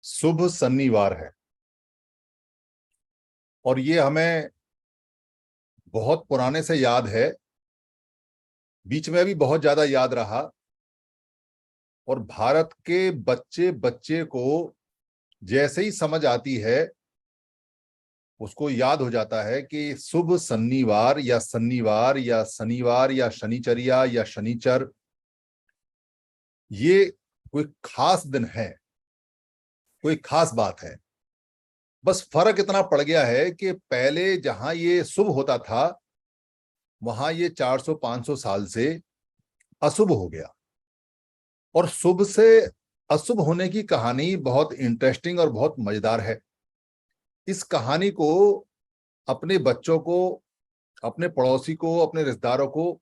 शुभ शनिवार है और ये हमें बहुत पुराने से याद है। बीच में भी बहुत ज्यादा याद रहा और भारत के बच्चे बच्चे को जैसे ही समझ आती है उसको याद हो जाता है कि शुभ शनिवार या शनिवार या शनिवार या शनिचर्या या शनिचर ये कोई खास दिन है, कोई खास बात है। बस फर्क इतना पड़ गया है कि पहले जहां ये शुभ होता था वहां ये 400-500 साल से अशुभ हो गया। और शुभ से अशुभ होने की कहानी बहुत इंटरेस्टिंग और बहुत मजेदार है। इस कहानी को अपने बच्चों को, अपने पड़ोसी को, अपने रिश्तेदारों को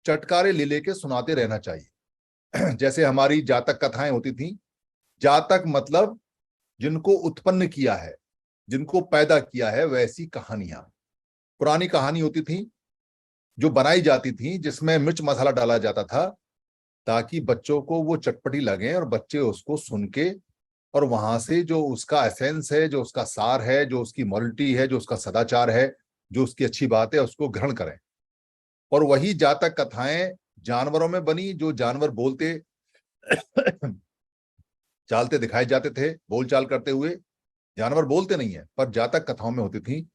चटकारे ले लेके सुनाते रहना चाहिए। जैसे हमारी जातक कथाएं होती थी। जातक मतलब जिनको उत्पन्न किया है, जिनको पैदा किया है, वैसी कहानियां पुरानी कहानी होती थी जो बनाई जाती थी, जिसमें मिर्च मसाला डाला जाता था ताकि बच्चों को वो चटपटी लगे और बच्चे उसको सुन के और वहां से जो उसका एसेंस है, जो उसका सार है, जो उसकी मॉरलिटी है, जो उसका सदाचार है, जो उसकी अच्छी बात है, उसको ग्रहण करें। और वही जातक कथाएं जानवरों में बनी। जो जानवर बोलते चालते दिखाए जाते थे बोलचाल करते हुए, जानवर बोलते नहीं है पर जातक कथाओं में होती थी।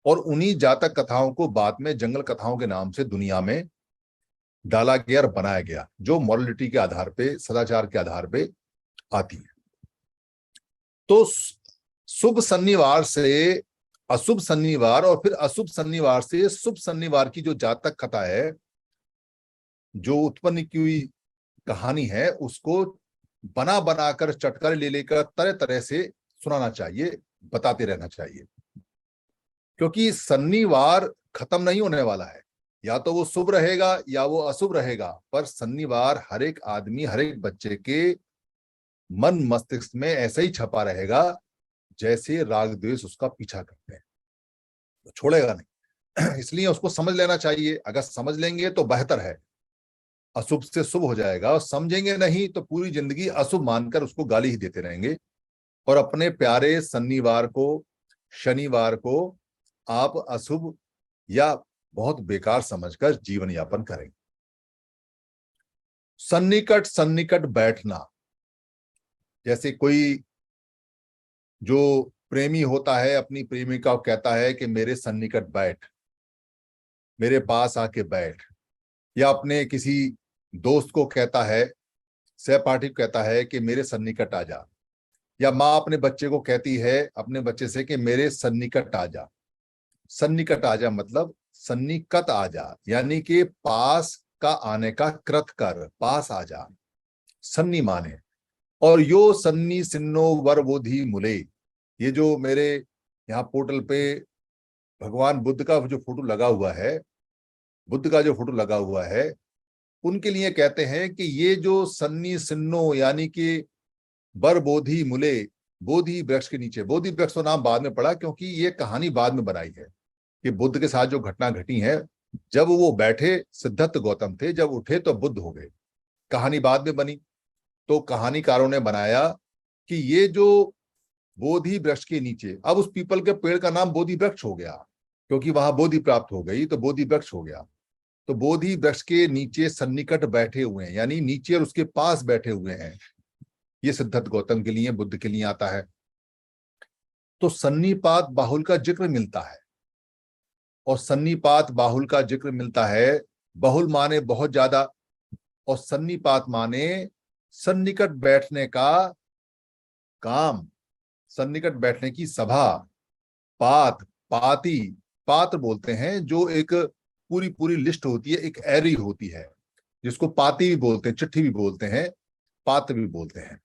और उन्हीं जातक कथाओं को बाद में जंगल कथाओं के नाम से दुनिया में डाला गया और बनाया गया, जो मॉरलिटी के आधार पे, सदाचार के आधार पे आती है। तो शुभ शनिवार से अशुभ शनिवार और फिर अशुभ शनिवार से शुभ शनिवार की जो जातक कथा है, जो उत्पन्न की हुई कहानी है, उसको बना बनाकर चटकर ले लेकर तरह तरह से सुनाना चाहिए, बताते रहना चाहिए। क्योंकि शनिवार खत्म नहीं होने वाला है। या तो वो शुभ रहेगा या वो अशुभ रहेगा, पर शनिवार हर एक आदमी, हर एक बच्चे के मन मस्तिष्क में ऐसे ही छपा रहेगा जैसे राग द्वेष उसका पीछा करते हैं, तो छोड़ेगा नहीं। इसलिए उसको समझ लेना चाहिए। अगर समझ लेंगे तो बेहतर है, अशुभ से शुभ हो जाएगा। और समझेंगे नहीं तो पूरी जिंदगी अशुभ मानकर उसको गाली ही देते रहेंगे। और अपने प्यारे शनिवार को, शनिवार को आप अशुभ या बहुत बेकार समझकर जीवन यापन करेंगे। सन्निकट सन्निकट बैठना, जैसे कोई जो प्रेमी होता है अपनी प्रेमिका को कहता है कि मेरे सन्निकट बैठ, मेरे पास आके बैठ। या अपने किसी दोस्त को कहता है, सहपाठी को कहता है कि मेरे सन्निकट आ जा। या माँ अपने बच्चे को कहती है अपने बच्चे से कि मेरे सन्निकट आ जा। सन्निकट आ जा मतलब सन्निकट आ जा, यानी कि पास का आने का कृत कर, पास आ जा, सन्नी माने। और यो सन्नी सिन्नो वर बोधि मुले, ये जो मेरे यहाँ पोर्टल पे भगवान बुद्ध का जो फोटो लगा हुआ है, बुद्ध का जो फोटो लगा हुआ है, उनके लिए कहते हैं कि ये जो सन्नी सिन्नो यानी कि बर बोधि मुले, बोधि वृक्ष के नीचे। बोधि वृक्ष तो नाम बाद में पड़ा क्योंकि ये कहानी बाद में बनाई है कि बुद्ध के साथ जो घटना घटी है, जब वो बैठे सिद्धार्थ गौतम थे, जब उठे तो बुद्ध हो गए। कहानी बाद में बनी। तो कहानीकारों ने बनाया कि ये जो बोधि वृक्ष के नीचे, अब उस पीपल के पेड़ का नाम बोधि वृक्ष हो गया क्योंकि वहां बोधि प्राप्त हो गई, तो बोधि वृक्ष हो गया। तो बोधि वृक्ष के नीचे सन्निकट बैठे हुए हैं, यानी नीचे और उसके पास बैठे हुए हैं। ये सिद्धार्थ गौतम के लिए, बुद्ध के लिए आता है। तो सन्निपात बाहुल का जिक्र मिलता है। और सन्निपात बाहुल का जिक्र मिलता है, बहुल माने बहुत ज्यादा, और सन्निपात माने सन्निकट बैठने का काम, सन्निकट बैठने की सभा। पात, पाती, पात्र बोलते हैं जो एक पूरी पूरी लिस्ट होती है, एक एरी होती है, जिसको पाती भी बोलते हैं, चिट्ठी भी बोलते हैं, पात्र भी बोलते हैं।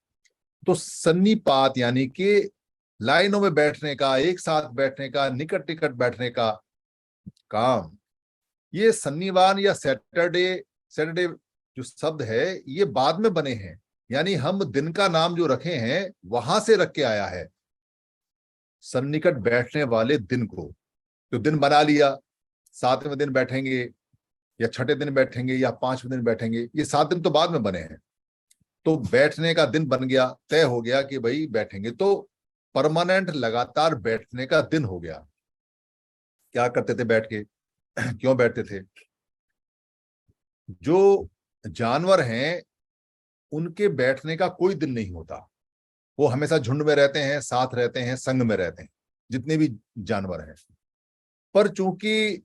तो सन्निपात यानी कि लाइनों में बैठने का, एक साथ बैठने का, निकट निकट बैठने का काम। ये शनिवार या सैटरडे, सैटरडे जो शब्द है ये बाद में बने हैं, यानी हम दिन का नाम जो रखे हैं वहां से रख के आया है, सन्निकट बैठने वाले दिन को। तो दिन बना लिया, 7वें दिन बैठेंगे या छठे दिन बैठेंगे या 5वें दिन बैठेंगे, ये 7 दिन तो बाद में बने हैं। तो बैठने का दिन बन गया, तय हो गया कि भाई बैठेंगे, तो परमानेंट लगातार बैठने का दिन हो गया। क्या करते थे बैठ के क्यों बैठते थे? जो जानवर हैं उनके बैठने का कोई दिन नहीं होता, वो हमेशा झुंड में रहते हैं, साथ रहते हैं, संग में रहते हैं, जितने भी जानवर हैं। पर चूंकि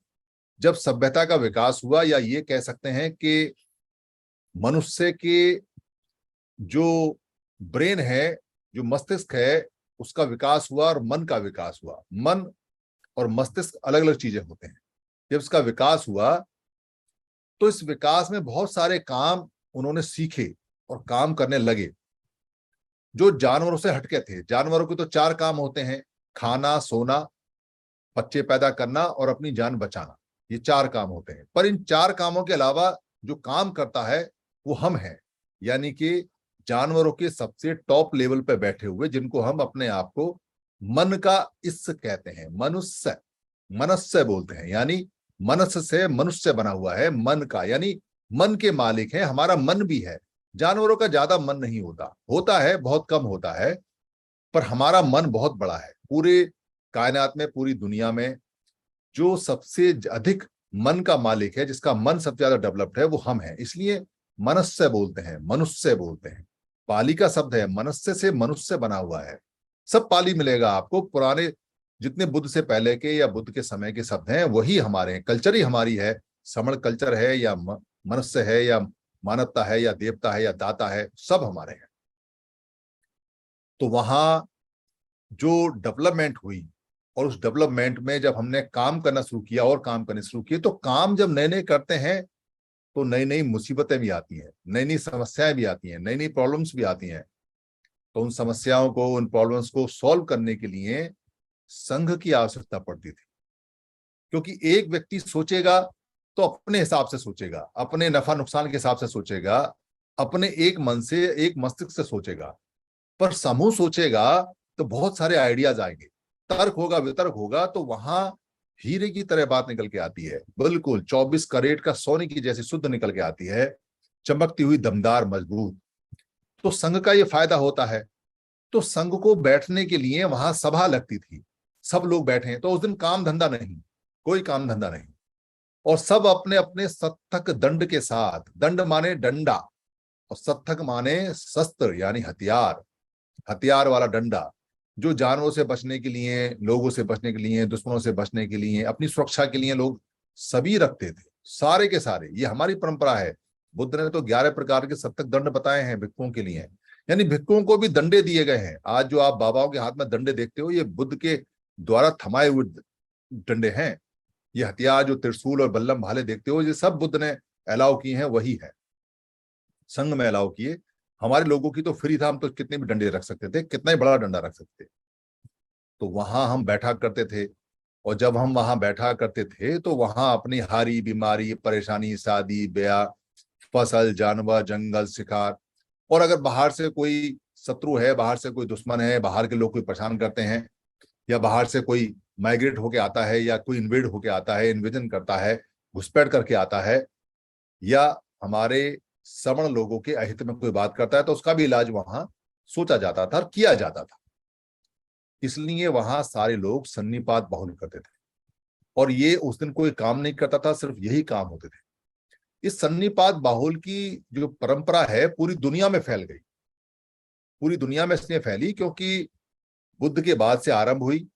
जब सभ्यता का विकास हुआ, या ये कह सकते हैं कि मनुष्य के जो ब्रेन है, जो मस्तिष्क है, उसका विकास हुआ और मन का विकास हुआ। मन और मस्तिष्क अलग अलग चीजें होते हैं। जब इसका विकास हुआ तो इस विकास में बहुत सारे काम उन्होंने सीखे और काम करने लगे जो जानवरों से हटके थे। जानवरों के तो 4 काम होते हैं, खाना, सोना, बच्चे पैदा करना और अपनी जान बचाना। ये 4 काम होते हैं। पर इन 4 कामों के अलावा जो काम करता है वो हम हैं, यानी कि जानवरों के सबसे टॉप लेवल पे बैठे हुए, जिनको हम अपने आप को मन का इस कहते हैं, मनुष्य, मनस्य बोलते हैं। यानी मनस से मनुष्य बना हुआ है, मन का, यानी मन के मालिक है। हमारा मन भी है। जानवरों का ज्यादा मन नहीं होता, होता है बहुत कम होता है, पर हमारा मन बहुत बड़ा है। पूरे कायनात में, पूरी दुनिया में जो सबसे अधिक मन का मालिक है, जिसका मन सबसे ज्यादा डेवलप्ड है, वो हम हैं। इसलिए मनस्य बोलते हैं, मनुष्य बोलते हैं। पाली का शब्द है, मनस्य से मनुष्य बना हुआ है। सब पाली मिलेगा आपको, पुराने जितने बुद्ध से पहले के या बुद्ध के समय के शब्द हैं वही हमारे हैं। कल्चर ही हमारी है, समण कल्चर है या मनुष्य है या मानवता है या देवता है या दाता है, सब हमारे हैं। तो वहां जो डेवलपमेंट हुई, और उस डेवलपमेंट में जब हमने काम करना शुरू किया और काम करने शुरू किए, तो काम जब नए नए करते हैं तो नई नई मुसीबतें भी आती हैं, नई नई समस्याएं भी आती हैं, नई नई प्रॉब्लम्स भी आती हैं। तो उन समस्याओं को, उन प्रॉब्लम्स को सॉल्व करने के लिए संघ की आवश्यकता पड़ती थी। क्योंकि एक व्यक्ति सोचेगा तो अपने हिसाब से सोचेगा, अपने नफा नुकसान के हिसाब से सोचेगा, अपने एक मन से, एक मस्तिष्क से सोचेगा। पर समूह सोचेगा तो बहुत सारे आइडियाज आएंगे, तर्क होगा, वितर्क होगा, तो वहां हीरे की तरह बात निकल के आती है। बिल्कुल 24 कैरेट का सोने की जैसी शुद्ध निकल के आती है, चमकती हुई, दमदार, मजबूत। तो संघ का ये फायदा होता है। तो संघ को बैठने के लिए वहां सभा लगती थी, सब लोग बैठे हैं। तो उस दिन काम धंधा नहीं, कोई काम धंधा नहीं, और सब अपने अपने सत्थक दंड के साथ, दंड माने डंडा और सत्थक माने शस्त्र यानी हथियार, हथियार वाला डंडा, जो जानवरों से बचने के लिए, लोगों से बचने के लिए, दुश्मनों से बचने के लिए, अपनी सुरक्षा के लिए लोग सभी रखते थे, सारे के सारे। ये हमारी परंपरा है। बुद्ध ने तो 11 प्रकार के सत्थक दंड बताए हैं भिक्षुओं के लिए, यानी भिक्षुओं को भी दंडे दिए गए हैं। आज जो आप बाबाओं के हाथ में दंडे देखते हो, ये बुद्ध के द्वारा थमाए हुए डंडे हैं। ये हथियार जो त्रिशूल और बल्लम भाले देखते हो, ये सब बुद्ध ने अलाउ किए हैं, वही है, संघ में अलाउ किए। हमारे लोगों की तो फ्री था, हम तो कितने भी डंडे रख सकते थे, कितना ही बड़ा डंडा रख सकते थे। तो वहां हम बैठा करते थे, और जब हम वहां बैठा करते थे तो वहां अपनी हारी, बीमारी, परेशानी, शादी, ब्याह, फसल, जानवर, जंगल, शिकार, और अगर बाहर से कोई शत्रु है, बाहर से कोई दुश्मन है, बाहर के लोग कोई परेशान करते हैं, या बाहर से कोई माइग्रेट होके आता है, या कोई इन्वेड होके आता है, इन्वेजन करता है, घुसपैठ करके आता है, या हमारे सवर्ण लोगों के अहित में कोई बात करता है, तो उसका भी इलाज वहां सोचा जाता था और किया जाता था। इसलिए वहां सारे लोग सन्निपात बाहुल्य करते थे, और ये उस दिन कोई काम नहीं करता था, सिर्फ यही काम होते थे। इस सन्निपात बाहुल्य की जो परंपरा है पूरी दुनिया में फैल गई। पूरी दुनिया में इसलिए फैली क्योंकि बुद्ध के बाद से आरंभ हुई,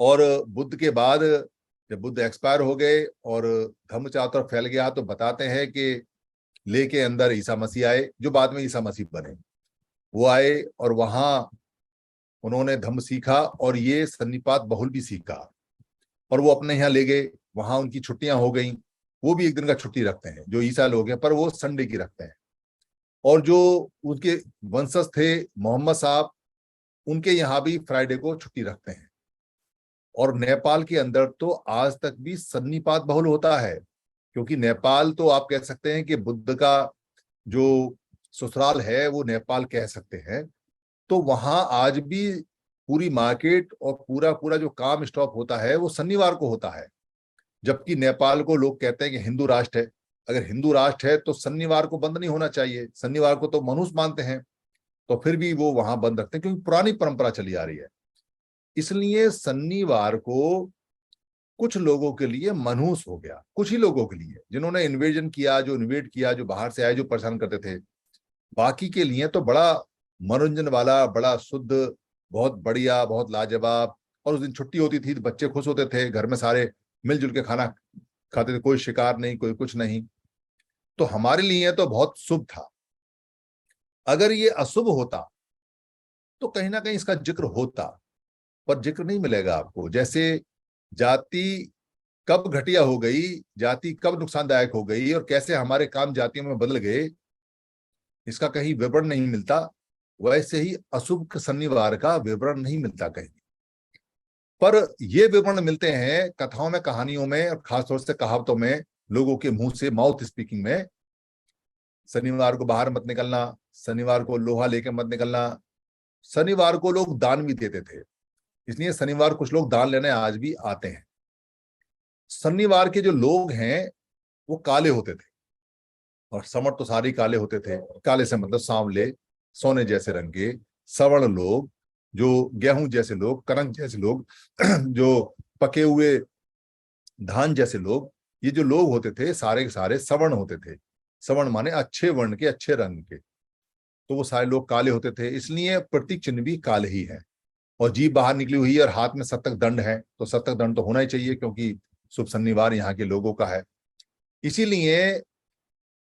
और बुद्ध के बाद जब बुद्ध एक्सपायर हो गए और धर्म चारों तरफ फैल गया, तो बताते हैं कि लेके अंदर ईसा मसीह आए, जो बाद में ईसा मसीह बने। वो आए और वहां उन्होंने धम्म सीखा, और ये सन्निपात बहुल भी सीखा, और वो अपने यहाँ ले गए। वहां उनकी छुट्टियां हो गई, वो भी एक दिन का छुट्टी रखते हैं, जो ईसा लोग हैं, पर वो संडे की रखते हैं। और जो उनके वंशज थे, मोहम्मद साहब, उनके यहाँ भी फ्राइडे को छुट्टी रखते हैं। और नेपाल के अंदर तो आज तक भी सन्निपात बहुल होता है, क्योंकि नेपाल तो आप कह सकते हैं कि बुद्ध का जो ससुराल है वो नेपाल कह सकते हैं। तो वहां आज भी पूरी मार्केट और पूरा पूरा जो काम स्टॉप होता है वो शनिवार को होता है। जबकि नेपाल को लोग कहते हैं कि हिंदू राष्ट्र है, अगर हिंदू राष्ट्र है तो शनिवार को बंद नहीं होना चाहिए, शनिवार को तो मनुष्य मानते हैं, तो फिर भी वो वहां बंद रखते हैं क्योंकि पुरानी परंपरा चली आ रही है। इसलिए शनिवार को कुछ लोगों के लिए मनहूस हो गया, कुछ ही लोगों के लिए जिन्होंने इन्वेजन किया, जो इन्वेड किया, जो बाहर से आए, जो परेशान करते थे। बाकी के लिए तो बड़ा मनोरंजन वाला, बड़ा शुद्ध, बहुत बढ़िया, बहुत लाजवाब। और उस दिन छुट्टी होती थी तो बच्चे खुश होते थे, घर में सारे मिलजुल के खाना खाते थे, कोई शिकार नहीं, कोई कुछ नहीं। तो हमारे लिए तो बहुत शुभ था। अगर ये अशुभ होता तो कहीं ना कहीं इसका जिक्र होता, पर जिक्र नहीं मिलेगा आपको। जैसे जाति कब घटिया हो गई, जाति कब नुकसानदायक हो गई, और कैसे हमारे काम जातियों में बदल गए, इसका कहीं विवरण नहीं मिलता। वैसे ही अशुभ शनिवार का विवरण नहीं मिलता कहीं। पर ये विवरण मिलते हैं कथाओं में, कहानियों में, और खासतौर से कहावतों में, लोगों के मुंह से, माउथ स्पीकिंग में। शनिवार को बाहर मत निकलना, शनिवार को लोहा लेके मत निकलना। शनिवार को लोग दान भी देते थे, इसलिए शनिवार कुछ लोग दान लेने आज भी आते हैं। शनिवार के जो लोग हैं वो काले होते थे, और समर तो सारे काले होते थे। काले से मतलब सांवले, सोने जैसे रंग के, सवर्ण लोग, जो गेहूं जैसे लोग, कनक जैसे लोग, जो पके हुए धान जैसे लोग, ये जो लोग होते थे सारे के सारे सवर्ण होते थे। सवर्ण माने अच्छे वर्ण के, अच्छे रंग के। तो वो सारे लोग काले होते थे, इसलिए प्रतीक चिन्ह भी काले ही है। और जीभ बाहर निकली हुई है और हाथ में सतक दंड है, तो सतक दंड तो होना ही चाहिए क्योंकि शुभ शनिवार यहाँ के लोगों का है। इसीलिए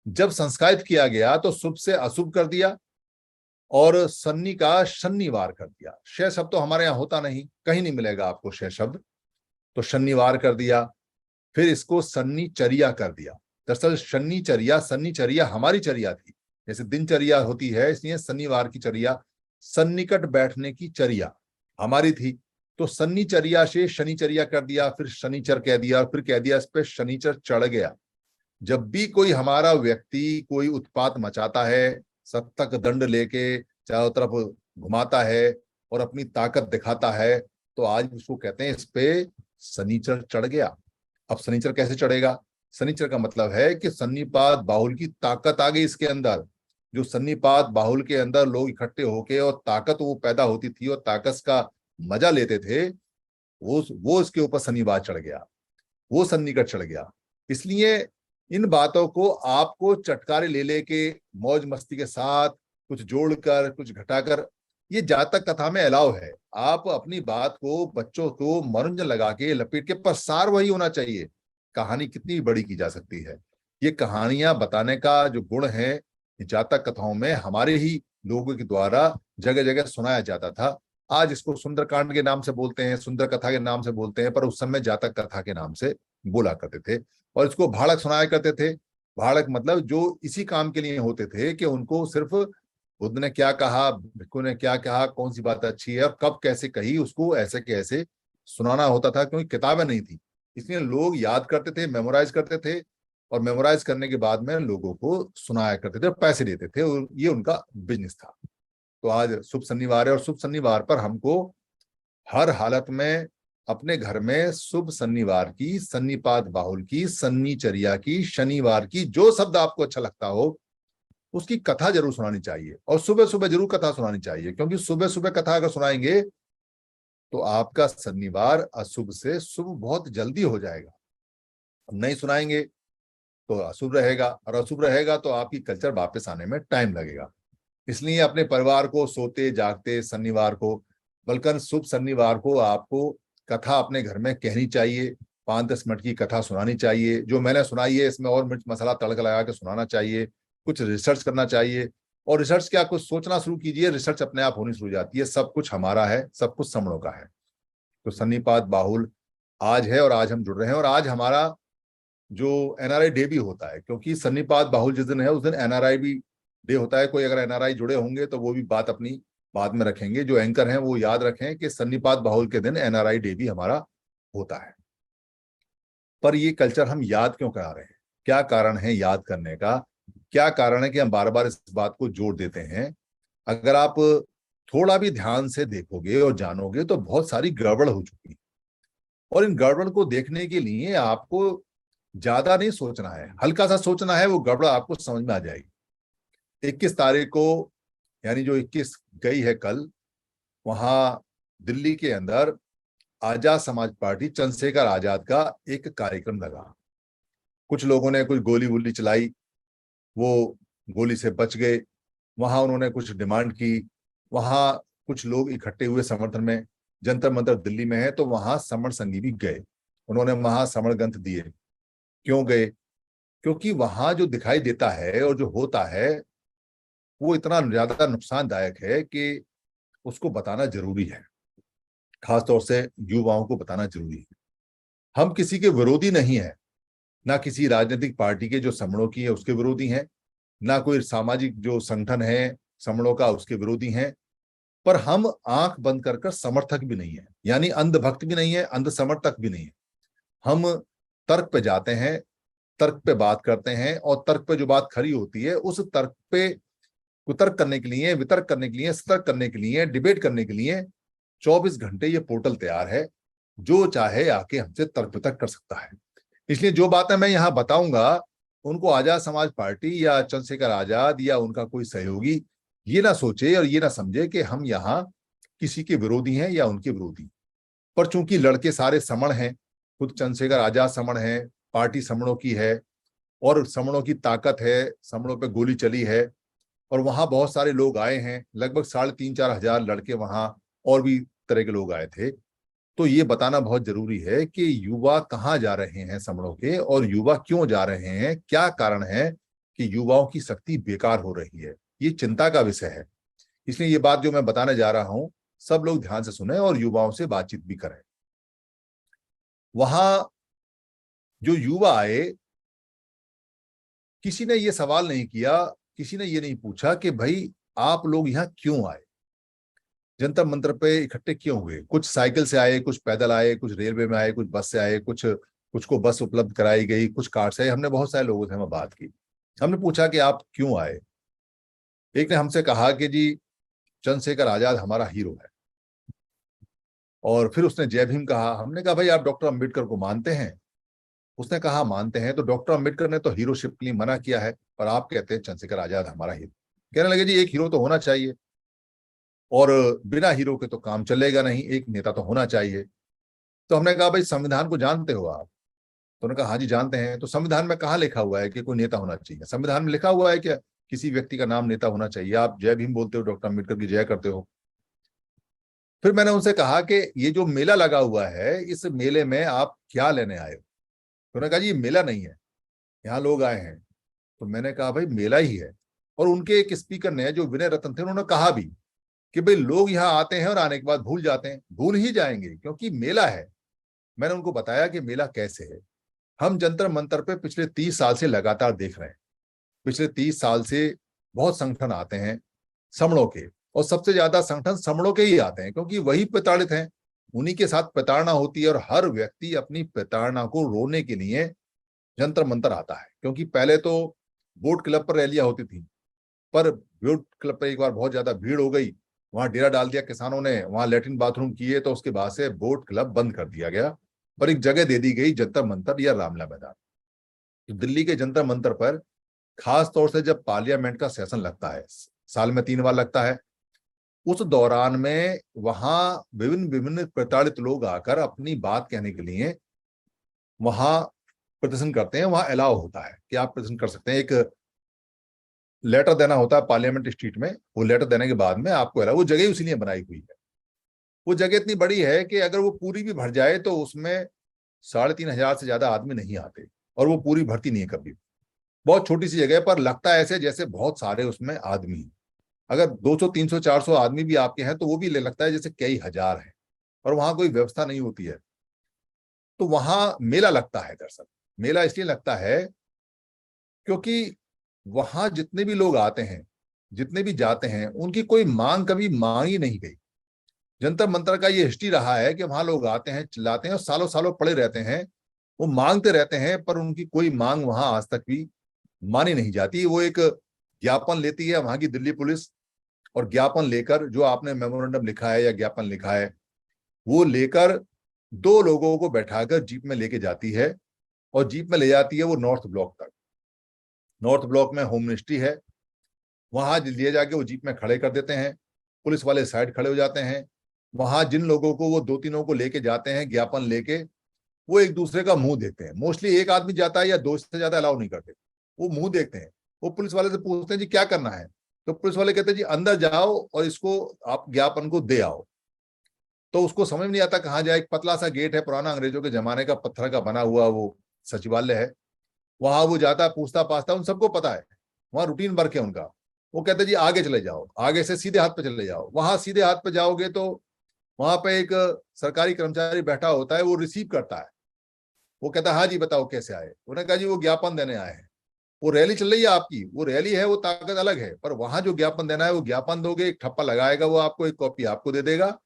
जब संस्कारित किया गया तो शुभ से अशुभ कर दिया और सन्नी का शनिवार कर दिया। शय शब्द तो हमारे यहाँ होता नहीं, कहीं नहीं मिलेगा आपको शय शब्द, तो शनिवार कर दिया। फिर इसको सन्नीचर्या कर दिया। दरअसल शनिचर्या, सन्नीचर्या हमारी चर्या थी, जैसे दिनचर्या होती है, इसलिए शनिवार की चर्या, सन्निकट बैठने की चर्या हमारी थी। तो सन्नीचर्या से शनिचर्या कर दिया, फिर शनिचर कह दिया, फिर कह दिया इस पे शनिचर चढ़ गया। जब भी कोई हमारा व्यक्ति कोई उत्पात मचाता है, सत्तक दंड लेके चारों तरफ घुमाता है और अपनी ताकत दिखाता है, तो आज उसको कहते हैं इस पे शनिचर चढ़ गया। अब शनिचर कैसे चढ़ेगा? शनिचर का मतलब है कि सन्निपात बाहुल की ताकत आ गई इसके अंदर। जो सन्निपात बाहुल के अंदर लोग इकट्ठे होके और ताकत वो पैदा होती थी और ताकत का मजा लेते थे, वो इसके ऊपर शनिवार चढ़ गया, वो सन्निकट चढ़ गया। इसलिए इन बातों को आपको चटकारे ले लेके मौज मस्ती के साथ कुछ जोड़कर कुछ घटाकर, ये जातक कथा में अलाव है। आप अपनी बात को, बच्चों को मनोरंजन लगा के लपेट के, पर सार वही होना चाहिए। कहानी कितनी बड़ी की जा सकती है, ये कहानियां बताने का जो गुण है, ये जातक कथाओं में हमारे ही लोगों के द्वारा जगह जगह सुनाया जाता था। आज इसको सुंदरकांड के नाम से बोलते हैं, सुंदर कथा के नाम से बोलते हैं, पर उस समय जातक कथा के नाम से बोला करते थे। और इसको भाड़क सुनाया करते थे। भाड़क मतलब जो इसी काम के लिए होते थे कि उनको सिर्फ बुद्ध ने क्या कहा, भिक्खु ने क्या कहा, कौन सी बात अच्छी है और कब कैसे कही, उसको ऐसे के ऐसे सुनाना होता था, क्योंकि किताबें नहीं थी। इसलिए लोग याद करते थे, मेमोराइज करते थे, और मेमोराइज करने के बाद में लोगों को सुनाया करते थे और पैसे देते थे, और ये उनका बिजनेस था। तो आज शुभ शनिवार है, और शुभ शनिवार पर हमको हर हालत में अपने घर में शुभ शनिवार की, सन्निपात बाहुल की, सन्नीचर्या की, शनिवार की, जो शब्द आपको अच्छा लगता हो उसकी कथा जरूर सुनानी चाहिए। और सुबह सुबह जरूर कथा सुनानी चाहिए, क्योंकि सुबह सुबह कथा अगर सुनाएंगे तो आपका शनिवार अशुभ से शुभ बहुत जल्दी हो जाएगा। नहीं सुनाएंगे तो अशुभ रहेगा, और अशुभ रहेगा तो आपकी कल्चर वापस आने में टाइम लगेगा। इसलिए अपने परिवार को सोते जागते शनिवार को, बल्कि शुभ शनिवार को आपको कथा अपने घर में कहनी चाहिए। 5-10 मिनट की कथा सुनानी चाहिए, जो मैंने सुनाई है इसमें और मिर्च मसाला तड़का लगा के सुनाना चाहिए। कुछ रिसर्च करना चाहिए, और रिसर्च क्या, कुछ सोचना शुरू कीजिए, रिसर्च अपने आप होनी शुरू हो जाती है। सब कुछ हमारा है, सब कुछ समणों का है। तो सन्निपात बाहुल आज है और आज हम जुड़ रहे हैं, और आज हमारा जो एनआरआई डे भी होता है, क्योंकि सन्निपात बाहुल जिस दिन है उस दिन एनआरआई भी डे होता है। कोई अगर एनआरआई जुड़े होंगे तो वो भी बात अपनी बाद में रखेंगे। जो एंकर हैं वो याद रखें कि सन्निपात बाहुल के दिन एनआरआई डे भी हमारा होता है। पर ये कल्चर हम याद क्यों करा रहे हैं? क्या कारण है याद करने का? क्या कारण है कि हम बार बार इस बात को जोड़ देते हैं? अगर आप थोड़ा भी ध्यान से देखोगे और जानोगे तो बहुत सारी गड़बड़ हो चुकी है। और इन गड़बड़ को देखने के लिए आपको ज्यादा नहीं सोचना है, हल्का सा सोचना है, वो गड़बड़ आपको समझ में आ जाएगी। 21 तारीख को, यानी जो 21 गई है कल, वहां दिल्ली के अंदर आजाद समाज पार्टी चंद्रशेखर आजाद का एक कार्यक्रम लगा। कुछ लोगों ने कुछ गोली वोली चलाई, वो गोली से बच गए। वहां उन्होंने कुछ डिमांड की, वहां कुछ लोग इकट्ठे हुए समर्थन में। जंतर मंतर दिल्ली में है, तो वहां समर संगी भी गए, उन्होंने वहां समर ग्रंथ दिए। क्यों गए? क्योंकि वहां जो दिखाई देता है और जो होता है वो इतना ज्यादा नुकसानदायक है कि उसको बताना जरूरी है, खासतौर से युवाओं को बताना जरूरी है। हम किसी के विरोधी नहीं है, ना किसी राजनीतिक पार्टी के जो समणों की है उसके विरोधी हैं, ना कोई सामाजिक जो संगठन है समणों का उसके विरोधी हैं। पर हम आंख बंद कर कर समर्थक भी नहीं है, यानी अंधभक्त भी नहीं है, अंध समर्थक भी नहीं है। हम तर्क पे जाते हैं, तर्क पे बात करते हैं, और तर्क पे जो बात खरी होती है उस तर्क पे कुतर्क करने के लिए, वितर्क करने के लिए, सतर्क करने के लिए, डिबेट करने के लिए 24 घंटे ये पोर्टल तैयार है। जो चाहे आके हमसे तर्क वितर्क कर सकता है। इसलिए जो बातें मैं यहाँ बताऊंगा, उनको आजाद समाज पार्टी या चंद्रशेखर आजाद या उनका कोई सहयोगी ये ना सोचे और ये ना समझे कि हम यहाँ किसी के विरोधी हैं या उनके विरोधी। पर चूंकि लड़के सारे समण हैं, खुद चंद्रशेखर आजाद समण है, पार्टी समणों की है, और समणों की ताकत है, समणों पे गोली चली है, और वहां बहुत सारे लोग आए हैं, लगभग 3,500-4,000 लड़के वहां, और भी तरह के लोग आए थे। तो ये बताना बहुत जरूरी है कि युवा कहाँ जा रहे हैं समणों के, और युवा क्यों जा रहे हैं, क्या कारण है कि युवाओं की शक्ति बेकार हो रही है। ये चिंता का विषय है। इसलिए ये बात जो मैं बताने जा रहा हूं, सब लोग ध्यान से सुने और युवाओं से बातचीत भी करें। वहां जो युवा आए, किसी ने ये सवाल नहीं किया, किसी ने ये नहीं पूछा कि भाई आप लोग यहाँ क्यों आए, जंतर मंतर पे इकट्ठे क्यों हुए। कुछ साइकिल से आए, कुछ पैदल आए, कुछ रेलवे में आए, कुछ बस से आए, कुछ को बस उपलब्ध कराई गई, कुछ कार से आए। हमने बहुत सारे लोगों से हमें बात की, हमने पूछा कि आप क्यों आए। एक ने हमसे कहा कि जी चंद्रशेखर आजाद हमारा हीरो है, और फिर उसने जय भीम कहा। हमने कहा भाई आप डॉक्टर अम्बेडकर को मानते हैं? उसने कहा मानते हैं। तो डॉक्टर अम्बेडकर ने तो हीरोशिप के लिए मना किया है, और आप कहते हैं चंद्रशेखर आजाद हमारा हीरो। कहने लगे जी एक हीरो तो होना चाहिए, और बिना हीरो के तो काम चलेगा नहीं, एक नेता तो होना चाहिए। तो हमने कहा भाई संविधान को जानते हो आप? तो उन्होंने कहा हाँ जी जानते हैं। तो संविधान में कहाँ लिखा हुआ है कि कोई नेता होना चाहिए? संविधान में लिखा हुआ है क्या किसी व्यक्ति का नाम नेता होना चाहिए? आप जय भीम बोलते हो, डॉक्टर अम्बेडकर की जय करते हो। फिर मैंने उनसे कहा कि ये जो मेला लगा हुआ है, इस मेले में आप क्या लेने आए हो? तो उन्होंने कहा जी ये मेला नहीं है, यहाँ लोग आए हैं। तो मैंने कहा भाई मेला ही है। और उनके एक स्पीकर ने, जो विनय रतन थे, उन्होंने कहा भी कि भाई लोग यहाँ आते हैं और आने के बाद भूल जाते हैं, भूल ही जाएंगे क्योंकि मेला है। मैंने उनको बताया कि मेला कैसे है। हम जंतर मंतर पे पिछले 30 साल से लगातार देख रहे हैं। पिछले 30 साल से बहुत संगठन आते हैं समणों के, और सबसे ज्यादा संगठन समणों के ही आते हैं क्योंकि वही प्रताड़ित हैं, उन्हीं के साथ प्रताड़ना होती है। और हर व्यक्ति अपनी प्रताड़ना को रोने के लिए जंतर मंतर आता है। क्योंकि पहले तो बोट क्लब पर रैलियां होती थी, पर बोट क्लब पर एक बार बहुत ज्यादा भीड़ हो गई, वहां डेरा डाल दिया किसानों ने, वहां लेटरिन बाथरूम किए, तो उसके बाद से बोट क्लब बंद कर दिया गया, और एक जगह दे दी गई जंतर मंतर या रामला मैदान। तो दिल्ली के जंतर मंतर पर खास तौर से जब पार्लियामेंट का सेशन लगता है, साल में 3 बार लगता है, उस दौरान में वहां विभिन्न विभिन्न प्रताड़ित लोग आकर अपनी बात कहने के लिए वहां प्रदर्शन करते हैं। वहां अलाउ होता है कि आप प्रदर्शन कर सकते हैं, एक लेटर देना होता है पार्लियामेंट स्ट्रीट में। वो लेटर देने के बाद में आपको अलाउ, वो जगह उसी लिए बनाई हुई है। वो जगह इतनी बड़ी है कि अगर वो पूरी भी भर जाए तो उसमें 3,500 से ज्यादा आदमी नहीं आते, और वो पूरी भरती नहीं है कभी। बहुत छोटी सी जगह पर लगता है ऐसे जैसे बहुत सारे उसमें आदमी हैं। अगर 200 300 400 आदमी भी आपके हैं तो वो भी ले लगता है जैसे कई हजार हैं, और वहां कोई व्यवस्था नहीं होती है। तो वहां मेला लगता है। दरअसल मेला इसलिए लगता है क्योंकि वहां जितने भी लोग आते हैं, जितने भी जाते हैं, उनकी कोई मांग कभी मांगी नहीं गई। जंतर मंतर का ये हिस्ट्री रहा है कि वहां लोग आते हैं, चिल्लाते हैं और सालों सालों पड़े रहते हैं, वो मांगते रहते हैं, पर उनकी कोई मांग वहां आज तक भी मानी नहीं जाती। वो एक ज्ञापन लेती है वहां की दिल्ली पुलिस, और ज्ञापन लेकर, जो आपने मेमोरेंडम लिखा है या ज्ञापन लिखा है, वो लेकर 2 लोगों को बैठाकर जीप में लेके जाती है, और जीप में ले जाती है वो नॉर्थ ब्लॉक तक। नॉर्थ ब्लॉक में होम मिनिस्ट्री है, वहां लिए जाके वो जीप में खड़े कर देते हैं, पुलिस वाले साइड खड़े हो जाते हैं। वहां जिन लोगों को वो दो तीनों को लेके जाते हैं ज्ञापन लेके, वो एक दूसरे का मुंह देखते हैं। मोस्टली एक आदमी जाता है या दो से ज्यादा अलाउ नहीं करते, वो मुंह देखते हैं। वो पुलिस वाले से पूछते हैं जी क्या करना है, तो पुलिस वाले कहते हैं जी अंदर जाओ और इसको आप ज्ञापन को दे आओ। तो उसको समझ नहीं आता कहाँ जाए। एक पतला सा गेट है, पुराना अंग्रेजों के जमाने का पत्थर का बना हुआ वो सचिवालय है। वहां वो जाता, पूछता पाछता, उन सबको पता है, वहां रूटीन वर्क है उनका। वो कहते जी आगे चले जाओ, आगे से सीधे हाथ पे चले जाओ। वहां सीधे हाथ पे जाओगे तो वहां पे एक सरकारी कर्मचारी बैठा होता है, वो रिसीव करता है। वो कहता है हाँ जी बताओ कैसे आए। उन्होंने कहा जी वो ज्ञापन देने आए हैं। वो रैली चल रही है आपकी, वो रैली है, वो ताकत अलग है, पर वहां जो ज्ञापन देना है वो ज्ञापन दोगे, एक ठप्पा लगाएगा वो आपको, एक कॉपी आपको दे देगा,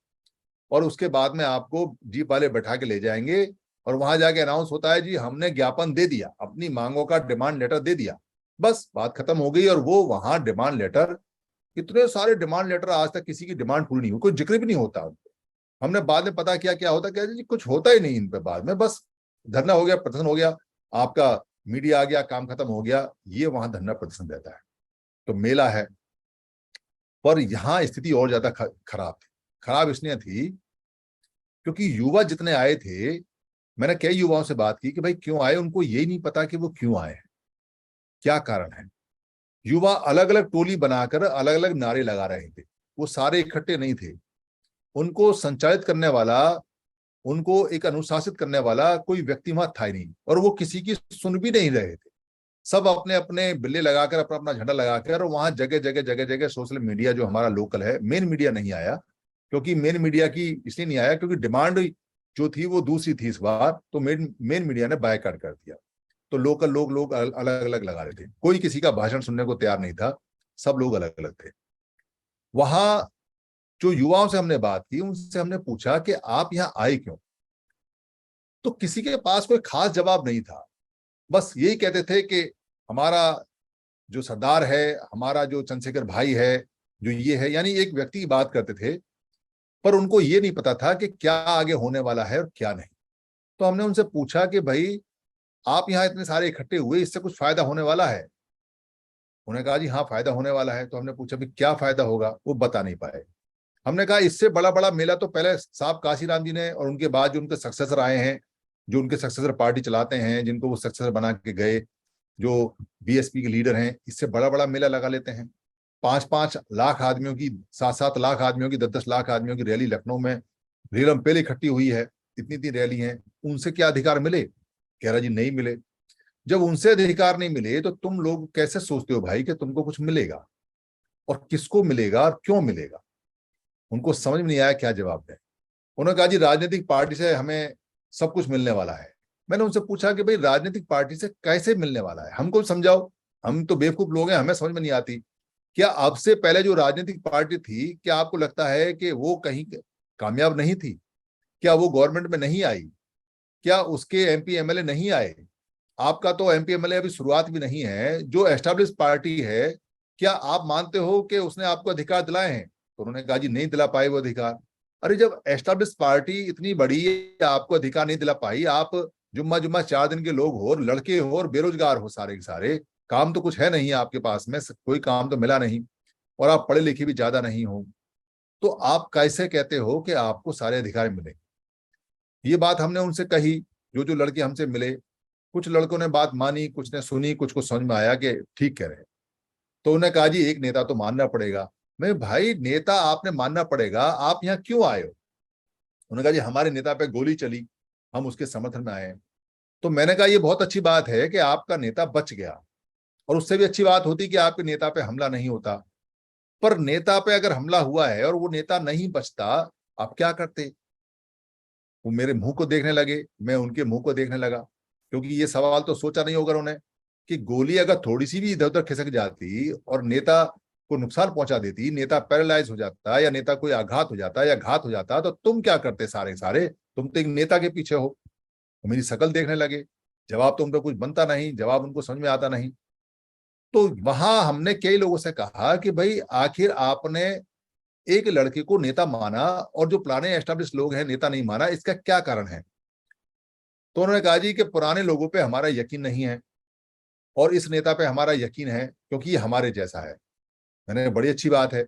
और उसके बाद में आपको जीप वाले बैठा के ले जाएंगे। और वहां जाके अनाउंस होता है जी हमने ज्ञापन दे दिया, अपनी मांगों का डिमांड लेटर दे दिया, बस बात खत्म हो गई। और वो वहां डिमांड लेटर, इतने सारे डिमांड लेटर, आज तक किसी की डिमांड पूरी नहीं हुई, कोई जिक्र भी नहीं होता उन पे। हमने बाद में पता किया क्या होता, कहते जी कुछ होता ही नहीं इन पे, बाद में बस धरना हो गया, प्रदर्शन हो गया, आपका मीडिया आ गया, काम खत्म हो गया। ये वहां धरना प्रदर्शन रहता है। तो मेला है, पर यहाँ स्थिति और ज्यादा खराब थी। खराब इसलिए थी क्योंकि युवा जितने आए थे, मैंने कई युवाओं से बात की कि भाई क्यों आए, उनको यही नहीं पता कि वो क्यों आए हैं, क्या कारण है। युवा अलग अलग टोली बनाकर अलग अलग नारे लगा रहे थे, वो सारे इकट्ठे नहीं थे। उनको संचालित करने वाला, उनको एक अनुशासित करने वाला कोई व्यक्ति वहां था ही नहीं, और वो किसी की सुन भी नहीं रहे थे। सब अपने अपने बिल्ले लगाकर, अपना अपना झंडा लगाकर वहां जगह जगह जगह जगह सोशल मीडिया जो हमारा लोकल है, मेन मीडिया नहीं आया, क्योंकि मेन मीडिया की इसलिए नहीं आया क्योंकि डिमांड जो थी वो दूसरी थी इस बार, तो मेन मेन मीडिया ने बायकॉट कर दिया। तो लोकल लोग अलग अलग लगा रहे थे, कोई किसी का भाषण सुनने को तैयार नहीं था, सब लोग अलग अलग थे। वहां जो युवाओं से हमने बात की, उनसे हमने पूछा कि आप यहाँ आए क्यों, तो किसी के पास कोई खास जवाब नहीं था। बस यही कहते थे कि हमारा जो सरदार है, हमारा जो चंद्रशेखर भाई है, जो ये है, यानी एक व्यक्ति की बात करते थे, पर उनको ये नहीं पता था कि क्या आगे होने वाला है और क्या नहीं। तो हमने उनसे पूछा कि भाई आप यहाँ इतने सारे इकट्ठे हुए, इससे कुछ फायदा होने वाला है। उन्होंने कहा जी हाँ फायदा होने वाला है। तो हमने पूछा भी क्या फायदा होगा, वो बता नहीं पाए। हमने कहा इससे बड़ा बड़ा मेला तो पहले साहब काशीराम जी ने, और उनके बाद जो उनके सक्सेसर आए हैं, जो उनके सक्सेसर पार्टी चलाते हैं, जिनको वो सक्सेसर बना के गए, जो बीएसपी के लीडर हैं, इससे बड़ा बड़ा मेला लगा लेते हैं। 5-5 लाख आदमियों की, 7-7 लाख आदमियों की, 10-10 लाख आदमियों की रैली लखनऊ में रीलम पहले इकट्ठी हुई है, इतनी इतनी रैली है, उनसे क्या अधिकार मिले? कह रहा जी नहीं मिले। जब उनसे अधिकार नहीं मिले तो तुम लोग कैसे सोचते हो भाई कि तुमको कुछ मिलेगा, और किसको मिलेगा और क्यों मिलेगा? उनको समझ में नहीं आया क्या जवाब दें। उन्होंने कहा जी राजनीतिक पार्टी से हमें सब कुछ मिलने वाला है। मैंने उनसे पूछा कि भाई राजनीतिक पार्टी से कैसे मिलने वाला है, हमको समझाओ, हम तो बेवकूफ लोग हैं, हमें समझ में नहीं आती। क्या आपसे पहले जो राजनीतिक पार्टी थी, क्या आपको लगता है कि वो कहीं कामयाब नहीं थी? क्या वो गवर्नमेंट में नहीं आई? क्या उसके एमपी एमएलए नहीं आए? आपका तो एमपी एमएलए अभी शुरुआत भी नहीं है, जो एस्टेब्लिश पार्टी है, क्या आप मानते हो कि उसने आपको अधिकार दिलाए हैं? तो उन्होंने कहा जी नहीं दिला पाए वो अधिकार। अरे जब एस्टेब्लिश पार्टी इतनी बड़ी है, आपको अधिकार नहीं दिला पाई, आप जुम्मा जुम्मा 4 दिन के लोग हो, लड़के हो और बेरोजगार हो सारे के सारे, काम तो कुछ है नहीं आपके पास में, कोई काम तो मिला नहीं, और आप पढ़े लिखे भी ज्यादा नहीं हो, तो आप कैसे कहते हो कि आपको सारे अधिकार मिले? ये बात हमने उनसे कही, जो जो लड़के हमसे मिले, कुछ लड़कों ने बात मानी, कुछ ने सुनी, कुछ को समझ में आया कि ठीक कह रहे हैं। तो उन्होंने कहा जी एक नेता तो मानना पड़ेगा। मैं भाई नेता आपने मानना पड़ेगा, आप यहाँ क्यों आए हो? उन्होंने कहा जी हमारे नेता पे गोली चली, हम उसके समर्थन में आए। तो मैंने कहा ये बहुत अच्छी बात है कि आपका नेता बच गया, और उससे भी अच्छी बात होती कि आपके नेता पे हमला नहीं होता। पर नेता पे अगर हमला हुआ है और वो नेता नहीं बचता, आप क्या करते? वो मेरे मुंह को देखने लगे, मैं उनके मुंह को देखने लगा, क्योंकि ये सवाल तो सोचा नहीं होगा उन्होंने कि गोली अगर थोड़ी सी भी इधर उधर खिसक जाती और नेता को नुकसान पहुंचा देती, नेता पैरालाइज हो जाता, या नेता कोई आघात हो जाता या घात हो जाता, तो तुम क्या करते सारे सारे? तुम तो एक नेता के पीछे हो। वो मेरी शकल देखने लगे, जवाब तो उनका कुछ बनता नहीं, जवाब उनको समझ में आता नहीं। तो वहां हमने कई लोगों से कहा कि भाई आखिर आपने एक लड़के को नेता माना और जो पुराने एस्टेब्लिश लोग हैं नेता नहीं माना, इसका क्या कारण है? तो उन्होंने कहा जी कि पुराने लोगों पे हमारा यकीन नहीं है और इस नेता पे हमारा यकीन है क्योंकि ये हमारे जैसा है। मैंने कहा, बड़ी अच्छी बात है,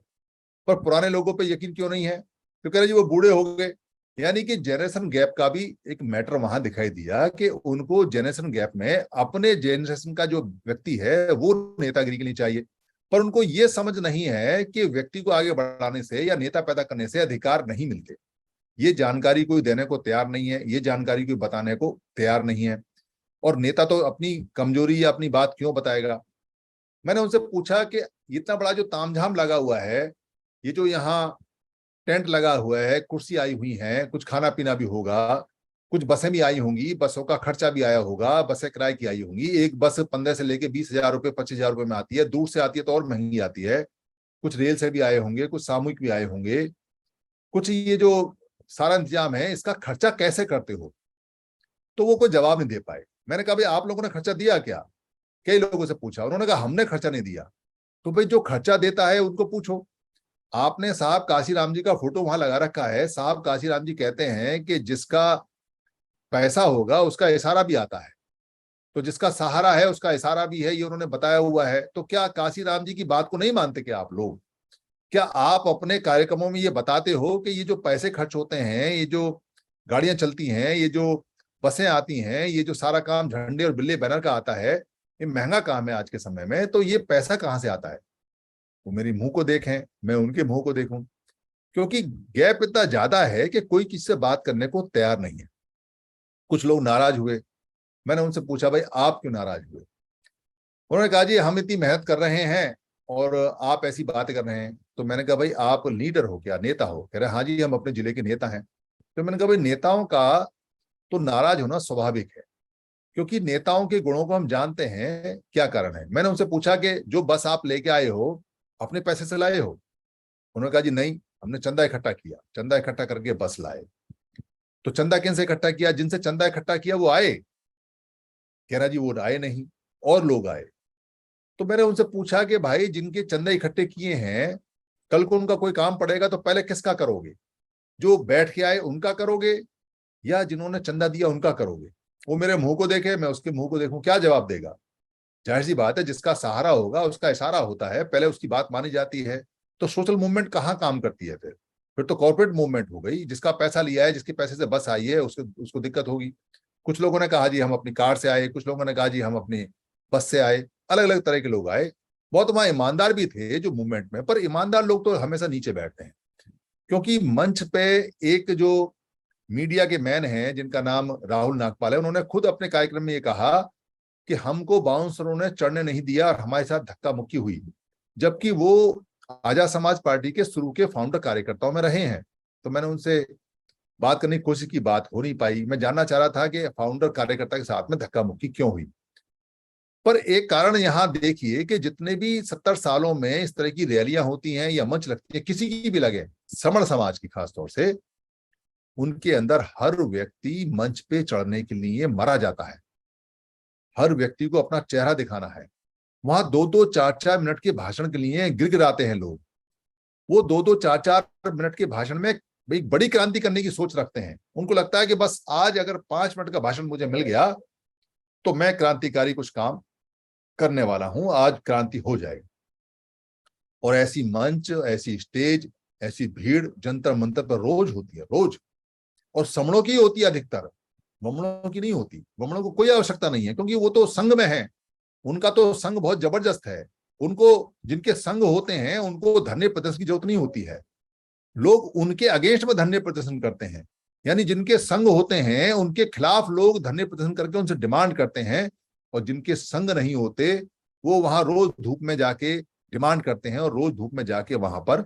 पर पुराने लोगों पे यकीन क्यों नहीं है? तो कह रहे जी वो बूढ़े हो गए। यानी कि जनरेशन गैप का भी एक मैटर वहां दिखाई दिया कि उनको जनरेशन गैप में अपने जनरेशन का जो व्यक्ति है वो नेतागिरी के लिए चाहिए, पर उनको ये समझ नहीं है कि व्यक्ति को आगे बढ़ाने से या नेता पैदा करने से अधिकार नहीं मिलते। ये जानकारी कोई देने को तैयार नहीं है, ये जानकारी कोई बताने को तैयार नहीं है। और नेता तो अपनी कमजोरी या अपनी बात क्यों बताएगा? मैंने उनसे पूछा कि इतना बड़ा जो तामझाम लगा हुआ है, ये जो यहाँ टेंट लगा हुआ है, कुर्सी आई हुई है, कुछ खाना पीना भी होगा, कुछ बसें भी आई होंगी, बसों का खर्चा भी आया होगा, बसें किराए की आई होंगी। एक बस 15 से लेके 20,000 रुपये 25,000 रुपये में आती है, दूर से आती है तो और महंगी आती है। कुछ रेल से भी आए होंगे, कुछ सामूहिक भी आए होंगे, कुछ ये जो सारा इंतजाम है इसका खर्चा कैसे करते हो? तो वो कोई जवाब नहीं दे पाए। मैंने कहा भाई आप लोगों ने खर्चा दिया क्या? कई लोगों से पूछा, उन्होंने कहा हमने खर्चा नहीं दिया। तो भाई जो खर्चा देता है उनको पूछो। आपने साहब काशीराम जी का फोटो वहां लगा रखा है। साहब काशीराम जी कहते हैं कि जिसका पैसा होगा उसका इशारा भी आता है, तो जिसका सहारा है उसका इशारा भी है, ये उन्होंने बताया हुआ है। तो क्या काशीराम जी की बात को नहीं मानते क्या आप लोग? क्या आप अपने कार्यक्रमों में ये बताते हो कि ये जो पैसे खर्च होते हैं, ये जो गाड़ियां चलती हैं, ये जो बसें आती हैं, ये जो सारा काम झंडे और बिल्ले बैनर का आता है, ये महंगा काम है आज के समय में, तो ये पैसा कहाँ से आता है? वो मेरी मुंह को देखें, मैं उनके मुंह को देखूं, क्योंकि गैप इतना ज्यादा है कि कोई किसी से बात करने को तैयार नहीं है। कुछ लोग नाराज हुए। मैंने उनसे पूछा भाई आप क्यों नाराज हुए? उन्होंने कहा जी हम इतनी मेहनत कर रहे हैं और आप ऐसी बातें कर रहे हैं। तो मैंने कहा भाई आप लीडर हो क्या, नेता हो? कह रहे हाँ जी हम अपने जिले के नेता हैं। तो मैंने कहा भाई नेताओं का तो नाराज होना स्वाभाविक है, क्योंकि नेताओं के गुणों को हम जानते हैं क्या कारण है। मैंने उनसे पूछा कि जो बस आप लेके आए हो अपने पैसे से लाए हो? उन्होंने कहा जी नहीं, हमने चंदा इकट्ठा किया, चंदा इकट्ठा करके बस लाए। तो चंदा किन से इकट्ठा किया? जिनसे चंदा इकट्ठा किया वो आए? कह रहा जी वो आए नहीं, और लोग आए। तो मैंने उनसे पूछा कि भाई जिनके चंदे इकट्ठे किए हैं, कल को उनका कोई काम पड़ेगा तो पहले किसका करोगे? जो बैठ के आए उनका करोगे या जिन्होंने चंदा दिया उनका करोगे? वो मेरे मुंह को देखे, मैं उसके मुंह को देखूं, क्या जवाब देगा? जाहिर सी बात है, जिसका सहारा होगा उसका इशारा होता है, पहले उसकी बात मानी जाती है। तो सोशल मूवमेंट कहाँ काम करती है? फिर तो कॉर्पोरेट मूवमेंट हो गई। जिसका पैसा लिया है, जिसके पैसे से बस आई है, उसको उसको दिक्कत होगी। कुछ लोगों ने कहा जी हम अपनी कार से आए, कुछ लोगों ने कहा जी हम अपनी बस से आए, अलग अलग तरह के लोग आए। बहुत वहां ईमानदार भी थे जो मूवमेंट में, पर ईमानदार लोग तो हमेशा नीचे बैठते हैं, क्योंकि मंच पे एक जो मीडिया के मैन हैं जिनका नाम राहुल नागपाल है, उन्होंने खुद अपने कार्यक्रम में ये कहा कि हमको बाउंसरों ने चढ़ने नहीं दिया और हमारे साथ धक्का मुक्की हुई, जबकि वो आजाद समाज पार्टी के शुरू के फाउंडर कार्यकर्ताओं में रहे हैं। तो मैंने उनसे बात करने की कोशिश की, बात हो नहीं पाई। मैं जानना चाह रहा था कि फाउंडर कार्यकर्ता के साथ में धक्का मुक्की क्यों हुई। पर एक कारण यहां देखिए कि जितने भी 70 सालों में इस तरह की रैलियां होती हैं या मंच लगती है, किसी की भी लगे, श्रमण समाज की खासतौर से, उनके अंदर हर व्यक्ति मंच पे चढ़ने के लिए मरा जाता है। हर व्यक्ति को अपना चेहरा दिखाना है। वहां 2-2 4-4 मिनट के भाषण के लिए गिड़गिड़ाते हैं लोग। वो 2-2 4-4 मिनट के भाषण में भाई बड़ी क्रांति करने की सोच रखते हैं। उनको लगता है कि बस आज अगर 5 मिनट का भाषण मुझे मिल गया तो मैं क्रांतिकारी कुछ काम करने वाला हूं, आज क्रांति हो जाएगी। और ऐसी मंच, ऐसी स्टेज, ऐसी भीड़ जंतर मंतर पर रोज होती है, रोज। और समणों की होती है अधिकतर, वमनों की नहीं होती। वमनों को कोई आवश्यकता नहीं है, क्योंकि वो तो संघ में है। उनका तो संघ बहुत जबरदस्त है। उनको, जिनके संघ होते हैं उनको धरने प्रदर्शन की जरूरत नहीं होती है। लोग उनके अगेंस्ट में धरने प्रदर्शन करते हैं। यानी जिनके संघ होते हैं उनके खिलाफ लोग धरने प्रदर्शन करके उनसे डिमांड करते हैं, और जिनके संघ नहीं होते वो वहां रोज धूप में जाके डिमांड करते हैं, और रोज धूप में जाके वहां पर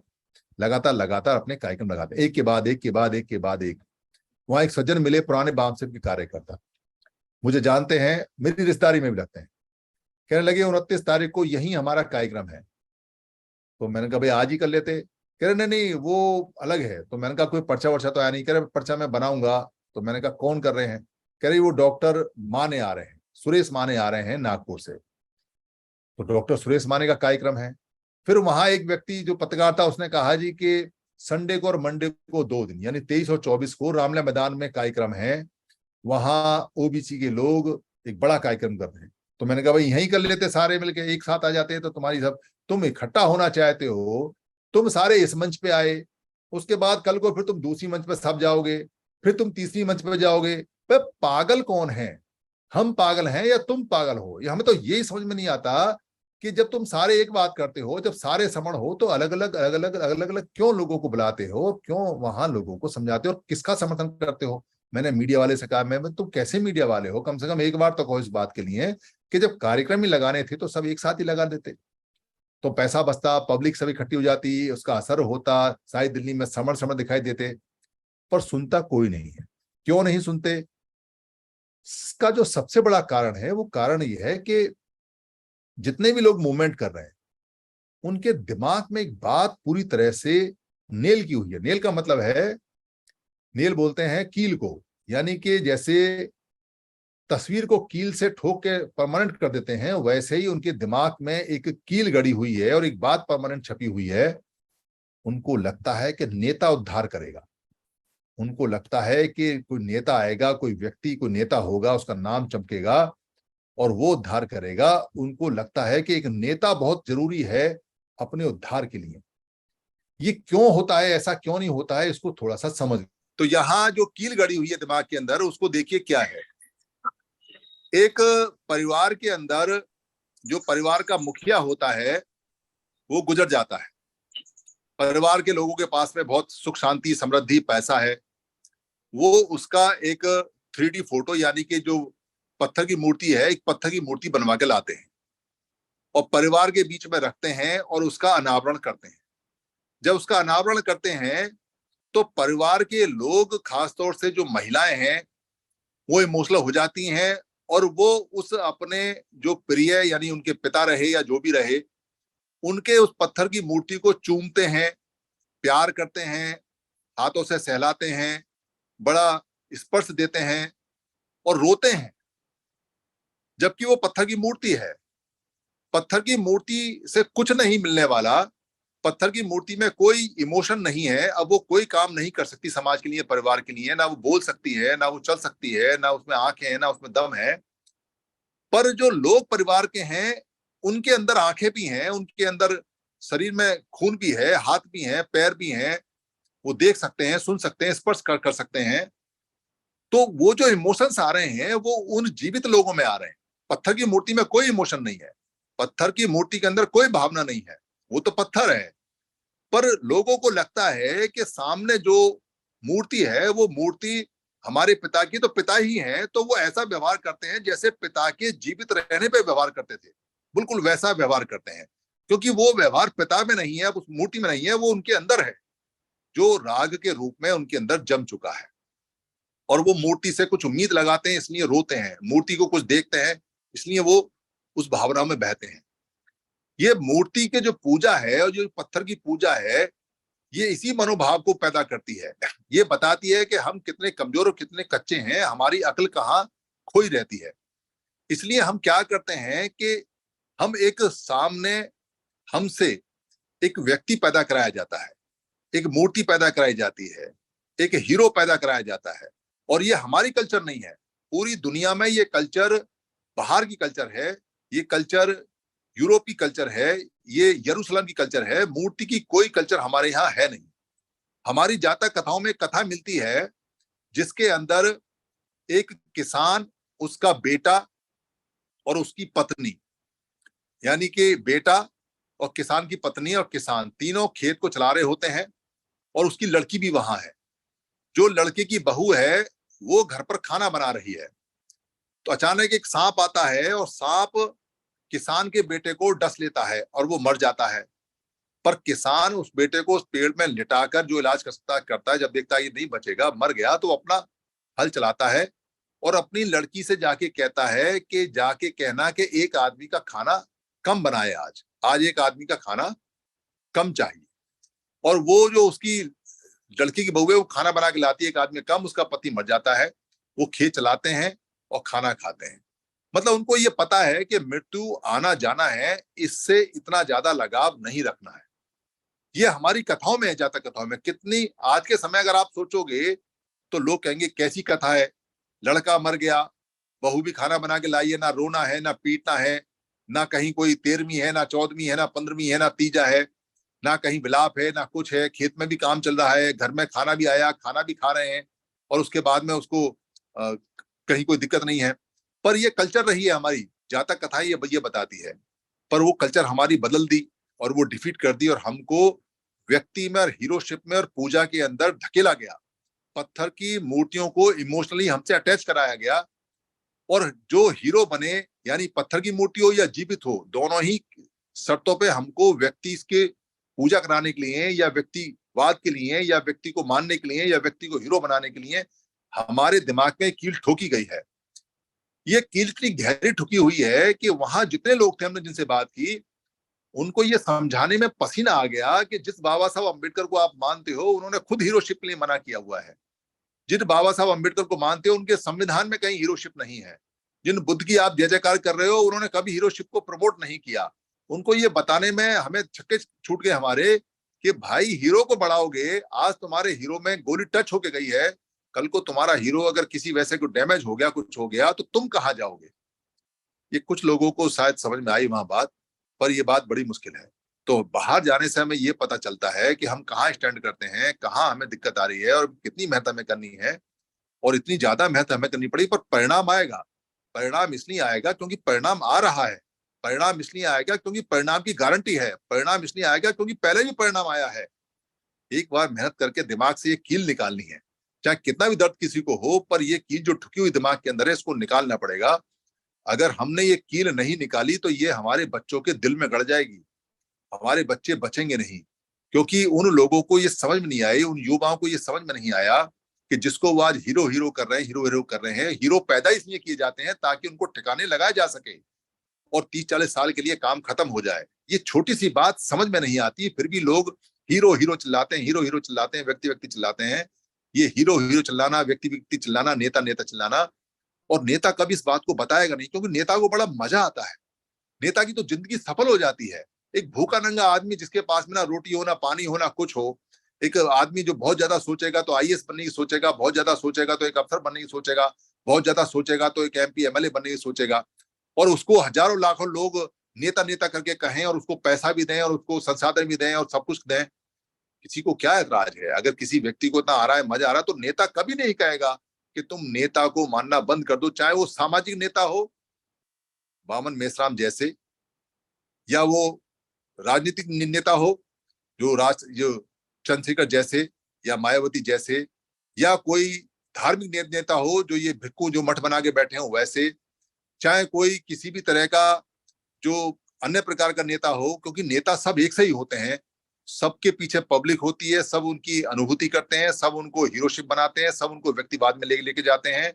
लगातार लगातार अपने कार्यक्रम लगाते हैं, एक के बाद एक के बाद एक के बाद एक। वहां एक सज्जन मिले, पुराने बामसेब के कार्यकर्ता, मुझे जानते हैं, मेरी रिश्तेदारी में भी लगते हैं। कहने लगे 29 तारीख को यही हमारा कार्यक्रम है। तो मैंने कहा भाई आज ही कर लेते। कह रहे नहीं नहीं वो अलग है। तो मैंने कहा कोई पर्चा वर्चा तो आया नहीं? कह रहे पर्चा मैं बनाऊंगा। तो मैंने कहा कौन कर रहे हैं? कह रहे वो डॉक्टर माने आ रहे हैं, सुरेश माने आ रहे हैं नागपुर से। तो डॉक्टर सुरेश माने का कार्यक्रम है। फिर वहां एक व्यक्ति जो पत्रकार था उसने कहा जी कि संडे को और मंडे को 2 दिन, यानी 23 और 24 को रामलीला मैदान में कार्यक्रम है, वहां ओबीसी के लोग एक बड़ा कार्यक्रम कर रहे हैं। तो मैंने कहा भाई यहीं कर लेते, सारे मिलके एक साथ आ जाते हैं। तो तुम्हारी सब, तुम इकट्ठा होना चाहते हो, तुम सारे इस मंच पे आए, उसके बाद कल को फिर तुम दूसरी मंच पे सब जाओगे, फिर तुम तीसरी मंच पे जाओगे। पर पागल कौन है? हम पागल हैं या तुम पागल हो? ये हमें तो यही समझ में नहीं आता कि जब तुम सारे एक बात करते हो, जब सारे समण हो, तो अलग अलग क्यों लोगों को बुलाते हो, क्यों वहां लोगों को समझाते हो, और किसका समर्थन करते हो? मैंने मीडिया वाले से कहा, मैं तुम कैसे मीडिया वाले हो? कम से कम एक बार तो कहो इस बात के लिए कि जब कार्यक्रम ही लगाने थे तो सब एक साथ ही लगा देते, तो पैसा बचता, पब्लिक सब इकट्ठी हो जाती, उसका असर होता, सारी दिल्ली में समर समर दिखाई देते। पर सुनता कोई नहीं है। क्यों नहीं सुनते? इसका जो सबसे बड़ा कारण है, वो कारण ये है कि जितने भी लोग मूवमेंट कर रहे हैं, उनके दिमाग में एक बात पूरी तरह से नेल की हुई है। नेल का मतलब है, नेल बोलते हैं कील को, यानी कि जैसे तस्वीर को कील से ठोक के परमानेंट कर देते हैं, वैसे ही उनके दिमाग में एक कील गड़ी हुई है और एक बात परमानेंट छपी हुई है। उनको लगता है कि नेता उद्धार करेगा, उनको लगता है कि कोई नेता आएगा, कोई व्यक्ति, कोई नेता होगा, उसका नाम चमकेगा और वो उद्धार करेगा। उनको लगता है कि एक नेता बहुत जरूरी है अपने उद्धार के लिए। ये क्यों होता है, ऐसा क्यों नहीं होता है, इसको थोड़ा सा समझ। तो यहाँ जो कील गड़ी हुई है दिमाग के अंदर, उसको देखिए क्या है। एक परिवार के अंदर जो परिवार का मुखिया होता है, वो गुजर जाता है। परिवार के लोगों के पास में बहुत सुख शांति समृद्धि पैसा है, वो उसका एक 3D फोटो, यानी कि जो पत्थर की मूर्ति है, एक पत्थर की मूर्ति बनवा के लाते हैं और परिवार के बीच में रखते हैं और उसका अनावरण करते हैं। जब उसका अनावरण करते हैं तो परिवार के लोग, खासतौर से जो महिलाएं हैं, वो इमोशनल हो जाती हैं और वो उस अपने जो प्रिय, यानी उनके पिता रहे या जो भी रहे, उनके उस पत्थर की मूर्ति को चूमते हैं, प्यार करते हैं, हाथों से सहलाते हैं, बड़ा स्पर्श देते हैं और रोते हैं, जबकि वो पत्थर की मूर्ति है। पत्थर की मूर्ति से कुछ नहीं मिलने वाला, पत्थर की मूर्ति में कोई इमोशन नहीं है। अब वो कोई काम नहीं कर सकती समाज के लिए, परिवार के लिए, ना वो बोल सकती है, ना वो चल सकती है, ना उसमें आंखें हैं, ना उसमें दम है। पर जो लोग परिवार के हैं, उनके अंदर आंखें भी हैं, उनके अंदर शरीर में खून भी है, हाथ भी हैं, पैर भी हैं, वो देख सकते हैं, सुन सकते हैं, स्पर्श कर सकते हैं। तो वो जो इमोशंस आ रहे हैं, वो उन जीवित लोगों में आ रहे हैं। पत्थर की मूर्ति में कोई इमोशन नहीं है, पत्थर की मूर्ति के अंदर कोई भावना नहीं है, वो तो पत्थर है। पर लोगों को लगता है कि सामने जो मूर्ति है, वो मूर्ति हमारे पिता की, तो पिता ही है, तो वो ऐसा व्यवहार करते हैं जैसे पिता के जीवित रहने पे व्यवहार करते थे, बिल्कुल वैसा व्यवहार करते हैं। क्योंकि वो व्यवहार पिता में नहीं है, उस मूर्ति में नहीं है, वो उनके अंदर है, जो राग के रूप में उनके अंदर जम चुका है। और वो मूर्ति से कुछ उम्मीद लगाते हैं, इसलिए रोते हैं, मूर्ति को कुछ देखते हैं, इसलिए वो उस भावना में बहते हैं। ये मूर्ति के जो पूजा है और जो पत्थर की पूजा है, ये इसी मनोभाव को पैदा करती है। ये बताती है कि हम कितने कमजोर और कितने कच्चे हैं, हमारी अक्ल कहाँ खोई रहती है। इसलिए हम क्या करते हैं कि हम एक सामने हमसे एक व्यक्ति पैदा कराया जाता है, एक मूर्ति पैदा कराई जाती है, एक हीरो पैदा कराया जाता है। और ये हमारी कल्चर नहीं है, पूरी दुनिया में ये कल्चर बाहर की कल्चर है, ये कल्चर यूरोपी कल्चर है, ये यरूशलेम की कल्चर है। मूर्ति की कोई कल्चर हमारे यहाँ है नहीं। हमारी जातक कथाओं में कथा मिलती है जिसके अंदर एक किसान, उसका बेटा और उसकी पत्नी, यानी कि बेटा और किसान की पत्नी और किसान तीनों खेत को चला रहे होते हैं और उसकी लड़की भी वहां है। जो लड़के की बहू है, वो घर पर खाना बना रही है। तो अचानक एक सांप आता है और सांप किसान के बेटे को डस लेता है और वो मर जाता है। पर किसान उस बेटे को उस पेड़ में लिटाकर जो इलाज कर सकता करता है, जब देखता है ये नहीं बचेगा, मर गया, तो अपना हल चलाता है और अपनी लड़की से जाके कहता है कि जाके कहना कि एक आदमी का खाना कम बनाए, आज आज एक आदमी का खाना कम चाहिए। और वो जो उसकी लड़की की बहू है, वो खाना बना के लाती है, एक आदमी कम, उसका पति मर जाता है। वो खेत चलाते हैं और खाना खाते हैं। मतलब उनको ये पता है कि मृत्यु आना जाना है, इससे इतना ज्यादा लगाव नहीं रखना है। ये हमारी कथाओं में है, जातक कथाओं में। कितनी आज के समय अगर आप सोचोगे तो लोग कहेंगे कैसी कथा है, लड़का मर गया, बहू भी खाना बना के लाई है, ना रोना है, ना पीटना है, ना कहीं कोई 13वीं है, ना 14वीं है, ना 15वीं है, ना तीजा है, ना कहीं विलाप है, ना कुछ है। खेत में भी काम चल रहा है, घर में खाना भी आया, खाना भी खा रहे हैं, और उसके बाद में उसको कहीं कोई दिक्कत नहीं है। पर ये कल्चर रही है हमारी, जातक कथाएं ये बताती है। पर वो कल्चर हमारी बदल दी और वो डिफीट कर दी, और हमको व्यक्ति में और हीरोशिप में और पूजा के अंदर धकेला गया। पत्थर की मूर्तियों को इमोशनली हमसे अटैच कराया गया, और जो हीरो बने, यानी पत्थर की मूर्ति हो या जीवित हो, दोनों ही शर्तों पे हमको व्यक्ति इसके पूजा कराने के लिए या व्यक्तिवाद के लिए या व्यक्ति को मानने के लिए या व्यक्ति को हीरो बनाने के लिए हमारे दिमाग में कील ठोकी गई है। ये कील इतनी गहरी ठुकी हुई है कि वहां जितने लोग थे, हमने जिनसे बात की, उनको ये समझाने में पसीना आ गया कि जिस बाबा साहब अम्बेडकर को आप मानते हो, उन्होंने खुद हीरोशिप के लिए मना किया हुआ है। जिन बाबा साहब अम्बेडकर को मानते हो, उनके संविधान में कहीं हीरोशिप नहीं है। जिन बुद्ध की आप जय जयकार कर रहे हो, उन्होंने कभी हीरोशिप को प्रमोट नहीं किया। उनको ये बताने में हमें छक्के छूट गए हमारे, कि भाई हीरो को बढ़ाओगे, आज तुम्हारे हीरो में गोली टच होके गई है, कल को तुम्हारा हीरो अगर किसी वैसे को डैमेज हो गया, कुछ हो गया, तो तुम कहाँ जाओगे। ये कुछ लोगों को शायद समझ में आई वहां बात, पर ये बात बड़ी मुश्किल है। तो बाहर जाने से हमें ये पता चलता है कि हम कहाँ स्टैंड करते हैं, कहाँ हमें दिक्कत आ रही है और कितनी मेहनत हमें करनी है। और इतनी ज्यादा मेहनत हमें करनी पड़ी, पर परिणाम आएगा। परिणाम इसलिए आएगा क्योंकि परिणाम आ रहा है। परिणाम इसलिए आएगा क्योंकि परिणाम की गारंटी है। परिणाम इसलिए आएगा क्योंकि पहले भी परिणाम आया है। एक बार मेहनत करके दिमाग से ये कील निकालनी है, चाहे कितना भी दर्द किसी को हो, पर ये कील जो ठुकी हुई दिमाग के अंदर है, इसको निकालना पड़ेगा। अगर हमने ये कील नहीं निकाली तो ये हमारे बच्चों के दिल में गड़ जाएगी। हमारे बच्चे बचेंगे नहीं, क्योंकि उन लोगों को ये समझ में नहीं आई, उन युवाओं को ये समझ में नहीं आया कि जिसको वो आज हीरो हीरो कर रहे हैं, हीरो हीरो कर रहे हैं। हीरो पैदा इसलिए किए जाते हैं ताकि उनको ठिकाने लगाया जा सके और 30-40 साल के लिए काम खत्म हो जाए। ये छोटी सी बात समझ में नहीं आती, फिर भी लोग हीरो हीरो चिल्लाते हैं, हीरो हीरो चिल्लाते हैं, व्यक्ति व्यक्ति चिल्लाते हैं। ये हीरो हीरो चिल्लाना, व्यक्ति व्यक्ति चिल्लाना, नेता नेता चिल्लाना, और नेता कभी इस बात को बताएगा नहीं, क्योंकि नेता को बड़ा मजा आता है। नेता की तो जिंदगी सफल हो जाती है। एक भूखा नंगा आदमी जिसके पास में ना रोटी हो, ना पानी हो, ना कुछ हो, एक आदमी जो बहुत ज्यादा सोचेगा तो आईएएस बनने की सोचेगा, बहुत ज्यादा सोचेगा तो एक अफसर बनने की सोचेगा, बहुत ज्यादा सोचेगा तो एक एमपी एमएलए बनने की सोचेगा, और उसको हजारों लाखों लोग नेता नेता करके कहें और उसको पैसा भी दें और उसको संसाधन भी दें और सब कुछ दें। किसी को क्या ऐतराज है? अगर किसी व्यक्ति को इतना आ रहा है, मजा आ रहा है, तो नेता कभी नहीं कहेगा कि तुम नेता को मानना बंद कर दो, चाहे वो सामाजिक नेता हो, वामन मेश्राम जैसे, या वो राजनीतिक नेता हो, जो चंद्रशेखर जैसे, या मायावती जैसे, या कोई धार्मिक नेता हो, जो ये भिक्खू जो मठ बना के बैठे हो वैसे, चाहे कोई किसी भी तरह का जो अन्य प्रकार का नेता हो, क्योंकि नेता सब एक से ही होते हैं। सबके पीछे पब्लिक होती है, सब उनकी अनुभूति करते हैं, सब उनको हीरोशिप बनाते हैं, सब उनको व्यक्तिवाद में लेके जाते हैं,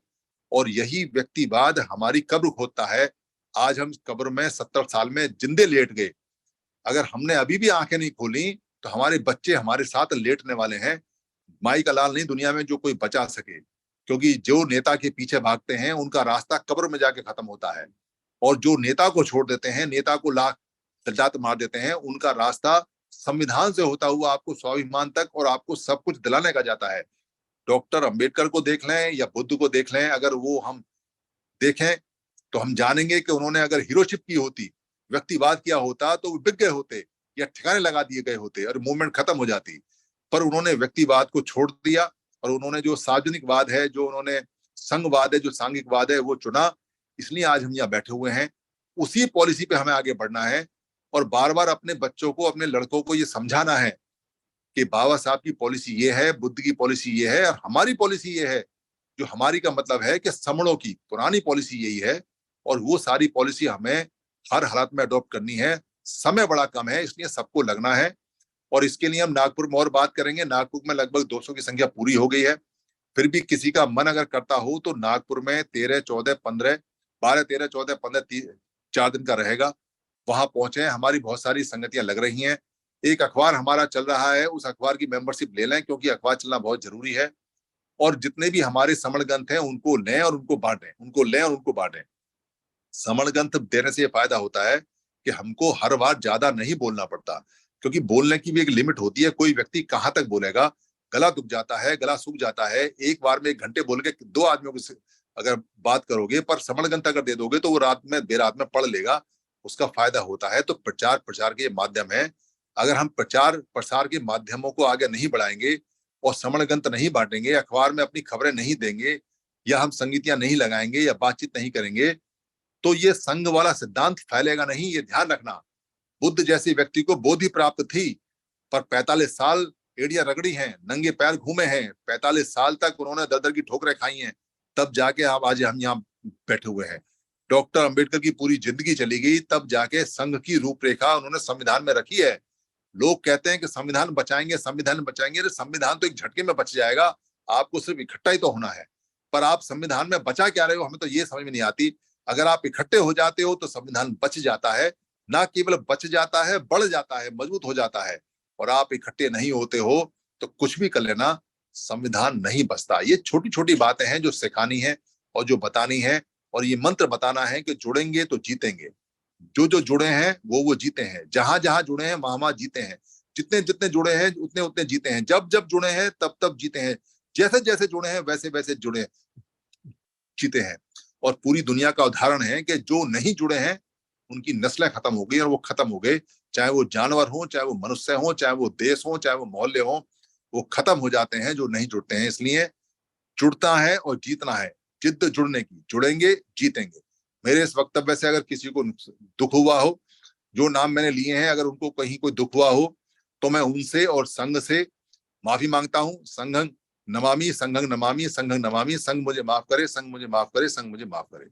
और यही व्यक्तिवाद हमारी कब्र खोदता है। आज हम कब्र में 70 साल में जिंदे लेट गए। अगर हमने अभी भी आंखें नहीं खोली तो हमारे बच्चे हमारे साथ लेटने वाले हैं। माई का लाल नहीं दुनिया में जो कोई बचा सके, क्योंकि जो नेता के पीछे भागते हैं उनका रास्ता कब्र में जाके खत्म होता है, और जो नेता को छोड़ देते हैं, नेता को लाख लात मार देते हैं, उनका रास्ता संविधान से होता हुआ आपको स्वाभिमान तक और आपको सब कुछ दिलाने का जाता है। डॉक्टर अंबेडकर को देख लें या बुद्ध को देख लें, अगर वो हम देखें तो हम जानेंगे कि उन्होंने अगर हीरोशिप की होती, व्यक्तिवाद किया होता, तो वो बिक गए होते या ठिकाने लगा दिए गए होते और मूवमेंट खत्म हो जाती। पर उन्होंने व्यक्तिवाद को छोड़ दिया, और उन्होंने जो सार्वजनिकवाद है, जो उन्होंने संघवाद है, जो सांघिकवाद है, वो चुना। इसलिए आज हम यहाँ बैठे हुए हैं। उसी पॉलिसी पे हमें आगे बढ़ना है, और बार बार अपने बच्चों को, अपने लड़कों को ये समझाना है कि बाबा साहब की पॉलिसी ये है, बुद्ध की पॉलिसी ये है, और हमारी पॉलिसी ये है। जो हमारी का मतलब है कि समणों की पुरानी पॉलिसी यही है, और वो सारी पॉलिसी हमें हर हालत में अडॉप्ट करनी है। समय बड़ा कम है, इसलिए सबको लगना है, और इसके लिए हम नागपुर में और बात करेंगे। नागपुर में लगभग 200 की संख्या पूरी हो गई है। फिर भी किसी का मन अगर करता हो तो नागपुर में 13, 14, 15, 12, 13, 14, 15, 4 दिन का रहेगा। वहां पहुंचे। हमारी बहुत सारी संगतियां लग रही हैं। एक अखबार हमारा चल रहा है, उस अखबार की मेंबरशिप ले लें, क्योंकि अखबार चलना बहुत जरूरी है। और जितने भी हमारे समण ग्रंथ हैं उनको लें और उनको बांटें, उनको लें और उनको बांटें। समण ग्रंथ देने से ये फायदा होता है कि हमको हर बार ज्यादा नहीं बोलना पड़ता, क्योंकि बोलने की भी एक लिमिट होती है। कोई व्यक्ति कहाँ तक बोलेगा, गला दुख जाता है, गला सूख जाता है। एक बार में 1 घंटे बोल के 2 आदमियों को अगर बात करोगे, पर समणग्रंथ अगर दे दोगे तो वो रात में देर रात में पढ़ लेगा, उसका फायदा होता है। तो प्रचार प्रसार के माध्यम है। अगर हम प्रचार प्रसार के माध्यमों को आगे नहीं बढ़ाएंगे और समणग्रंथ नहीं बांटेंगे, अखबार में अपनी खबरें नहीं देंगे, या हम संगीतियां नहीं लगाएंगे या बातचीत नहीं करेंगे, तो ये संघ वाला सिद्धांत फैलेगा नहीं। ये ध्यान रखना। बुद्ध जैसे व्यक्ति को बोधि प्राप्त थी, पर 45 साल एड़ियां रगड़ी हैं, नंगे पैर घूमे हैं, 45 साल तक उन्होंने दर दर की ठोकरें खाई हैं, तब जाके आप आज हम यहाँ बैठे हुए हैं। डॉक्टर अंबेडकर की पूरी जिंदगी चली गई, तब जाके संघ की रूपरेखा उन्होंने संविधान में रखी है। लोग कहते हैं कि संविधान बचाएंगे, संविधान बचाएंगे। अरे संविधान तो एक झटके में बच जाएगा, आपको सिर्फ इकट्ठा ही तो होना है। पर आप संविधान में बचा क्या रहे हो, हमें तो ये समझ में नहीं आती। अगर आप इकट्ठे हो जाते हो तो संविधान बच जाता है, ना केवल बच जाता है, बढ़ जाता है, मजबूत हो जाता है। और आप इकट्ठे नहीं होते हो तो कुछ भी कर लेना, संविधान नहीं बचता। ये छोटी छोटी बातें हैं जो सिखानी है और जो बतानी है, और ये मंत्र बताना है कि जुड़ेंगे तो जीतेंगे। जो जो जुड़े हैं वो जीते हैं, जहां जहां जुड़े हैं वहां वहां जीते हैं, जितने जितने जुड़े हैं उतने उतने जीते हैं, जब जब जुड़े हैं तब तब जीते हैं, जैसे जैसे जुड़े हैं वैसे वैसे जुड़े जीते हैं। और पूरी दुनिया का उदाहरण है कि जो नहीं जुड़े हैं उनकी नस्लें खत्म हो गई, और वो खत्म हो गए। चाहे वो जानवर हो, चाहे वो मनुष्य हो, चाहे वो देश हो, चाहे वो मोहल्ले हो, वो खत्म हो जाते हैं जो नहीं जुड़ते हैं। इसलिए जुड़ता है और जीतना है, जिद्द जुड़ने की, जुड़ेंगे जीतेंगे। मेरे इस वक्तव्य से अगर किसी को दुख हुआ हो, जो नाम मैंने लिए हैं, अगर उनको कहीं कोई दुख हुआ हो, तो मैं उनसे और संघ से माफी मांगता हूं। संघं नमामि, संघं नमामि, संघं नमामि। संघ मुझे माफ करे, संघ मुझे माफ करे, संघ मुझे माफ करे।